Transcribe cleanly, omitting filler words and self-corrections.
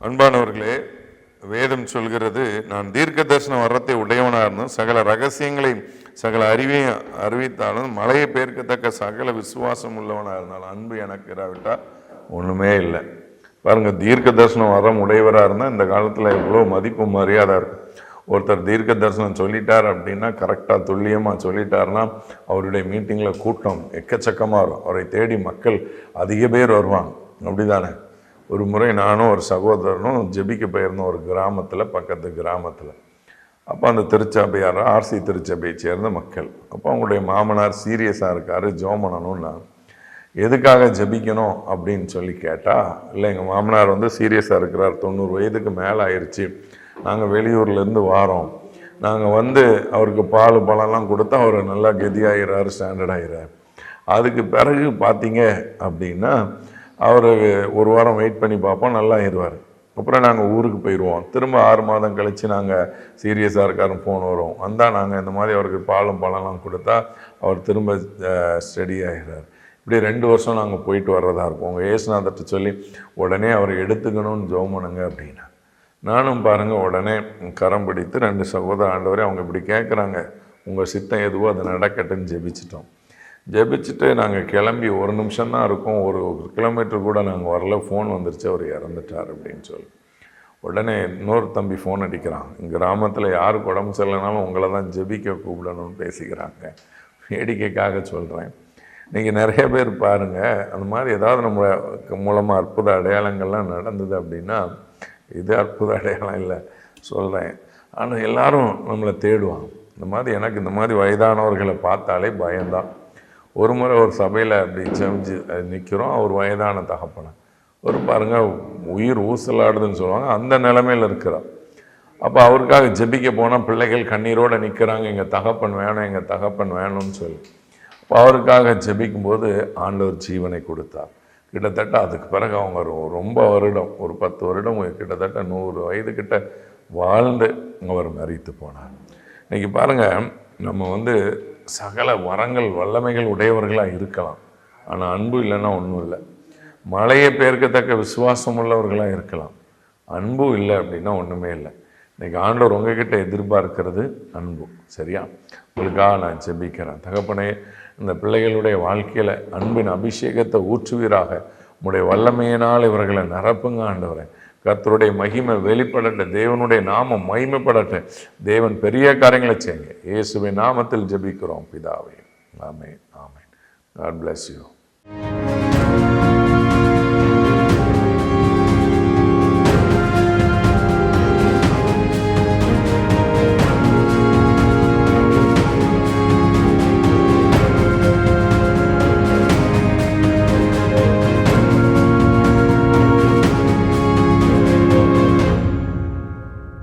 அன்பானவர்களே, வேதம் சொல்கிறது, நான் தீர்க்க தரிசன வரத்தை உடையவனாக இருந்தும் சகல ரகசியங்களையும் சகல அறிவையும் அறிவித்தாலும் மலையை பெயர்க்கத்தக்க சகல விசுவாசம் உள்ளவனாக இருந்தாலும் அன்பு எனக்கு இராவிட்டால் ஒன்றுமே இல்லை. பாருங்க, தீர்க்க தரிசனம் வரம் உடையவராக இருந்தால் இந்த காலத்தில் எவ்வளோ மதிப்பு மரியாதை இருக்கும். ஒருத்தர் தீர்க்க தரிசனம் சொல்லிட்டார் அப்படின்னா கரெக்டாக துல்லியமாக சொல்லிட்டாருன்னா அவருடைய மீட்டிங்கில் கூட்டம் எக்கச்சக்கமாக வரும். அவரை தேடி மக்கள் அதிக பேர் வருவாங்க. அப்படி தானே? ஒரு முறை நானும் ஒரு சகோதரனும் ஜெபிக்க போயிருந்தோம் ஒரு கிராமத்தில், பக்கத்து கிராமத்தில். அப்போ அந்த திருச்சபையார் ஆர்சி திருச்சபையை சேர்ந்த மக்கள். அப்போ அவங்களுடைய மாமனார் சீரியஸாக இருக்கார், ஜோமனனும். நான் எதுக்காக ஜெபிக்கணும் அப்படின்னு சொல்லி கேட்டால், இல்லை எங்கள் மாமனார் சீரியஸாக இருக்கிறார், 90 வயதுக்கு மேலே ஆயிடுச்சு, நாங்கள் வெளியூர்லேருந்து வாரோம், நாங்கள் அவருக்கு பால் பழம்லாம் கொடுத்தா அவர் நல்லா கெதியாகிறார், ஸ்டாண்டர்ட் ஆகிறார். அதுக்கு பிறகு பார்த்தீங்க அப்படின்னா அவர் ஒரு வாரம் வெயிட் பண்ணி பார்ப்போம், நல்லா ஆயிடுவார். அப்புறம் நாங்கள் ஊருக்கு போயிடுவோம். திரும்ப 6 மாதம் கழித்து நாங்கள் சீரியஸாக இருக்காருன்னு ஃபோன் வரும், வந்தால் நாங்கள் இந்த மாதிரி அவருக்கு பாலும் பழம்லாம் கொடுத்தா அவர் திரும்ப ஸ்டடி ஆகிறார். இப்படி 2 வருஷம் நாங்கள் போயிட்டு வர்றதா இருக்கும். உங்கள் ஏசுநாதர்கிட்ட சொல்லி உடனே அவரை எடுத்துக்கணும்னு ஜெபம் பண்ணுங்க அப்படின்னா, நானும் பாருங்கள் உடனே கரம் பிடித்து 2 சகோதர ஆண்டவரே அவங்க இப்படி கேட்குறாங்க, உங்கள் சித்தம் எதுவோ அதை நடக்கட்டுன்னு ஜெபிச்சிட்டோம். ஜெபிச்சுட்டு நாங்கள் கிளம்பி 1 நிமிஷம்தான் இருக்கும், 1 கிலோமீட்டர் கூட நாங்கள் வரல, ஃபோன் வந்துருச்சு, அவர் இறந்துட்டார் அப்படின்னு சொல்லி. உடனே இன்னொரு தம்பி ஃபோன் அடிக்கிறான், கிராமத்தில் யாருக்கு உடம்பு சரியில்லைனாலும் உங்களை தான் ஜெபிக்க கூப்பிடணும்னு பேசிக்கிறாங்க. வேடிக்கைக்காக சொல்கிறேன். நீங்கள் நிறைய பேர் பாருங்கள், அந்த மாதிரி ஏதாவது நம்ம மூலமாக அற்புத அடையாளங்கள்லாம் நடந்தது அப்படின்னா, இது அற்புத அடையாளம் இல்லை சொல்கிறேன். ஆனால் எல்லாரும் நம்மளை தேடுவாங்க. இந்த மாதிரி எனக்கு இந்த மாதிரி வயதானவர்களை பார்த்தாலே பயம்தான். ஒரு முறை ஒரு சபையில் அப்படி செஞ்சு நிற்கிறோம், அவர் வயதான தகப்பனை ஒரு பாருங்கள் உயிர் ஊசலாடுதுன்னு சொல்லுவாங்க, அந்த நிலைமையில் இருக்கிறார். அப்போ அவருக்காக ஜெபிக்க போனால் பிள்ளைகள் கண்ணீரோடு நிற்கிறாங்க, எங்கள் தகப்பன் வேணும், எங்கள் தகப்பன் வேணும்னு சொல்லி. அப்போ அவருக்காக ஜெபிக்கும்போது ஆண்டவர் ஜீவனை கொடுத்தார். கிட்டத்தட்ட அதுக்கு பிறகு அவங்க ரொம்ப வருடம், ஒரு 10 வருடம், கிட்டத்தட்ட 100 வயதுக்கிட்ட வாழ்ந்து அவர் மரித்து போனார். இன்றைக்கி பாருங்கள், நம்ம சகல வரங்கள் வல்லமைகள் உடையவர்களாக இருக்கலாம், ஆனால் அன்பு இல்லைன்னா ஒன்றும் இல்லை. மலையை பெயர்க்கத்தக்க விசுவாசம் உள்ளவர்களாக இருக்கலாம், அன்பு இல்லை அப்படின்னா ஒன்றுமே இல்லை. இன்றைக்கி ஆண்டவர் உங்ககிட்ட எதிர்பார்க்கிறது அன்பு. சரியா? உங்களுக்காக நான் ஜெபிக்கிறேன். தகப்பனே, இந்த பிள்ளைகளுடைய வாழ்க்கையில் அன்பின் அபிஷேகத்தை ஊற்றுவீராக. உங்களுடைய வல்லமையினால் இவர்களை நிரப்புங்க ஆண்டவரே. கர்த்தருடைய மகிமை வெளிப்படட்டும், தேவனுடைய நாமம் மகிமைப்படட்டும், தேவன் பெரிய காரியங்களை செய்யுங்க. இயேசுவின் நாமத்தில் ஜெபிக்கிறோம் பிதாவே. ஆமென், ஆமென். God bless you.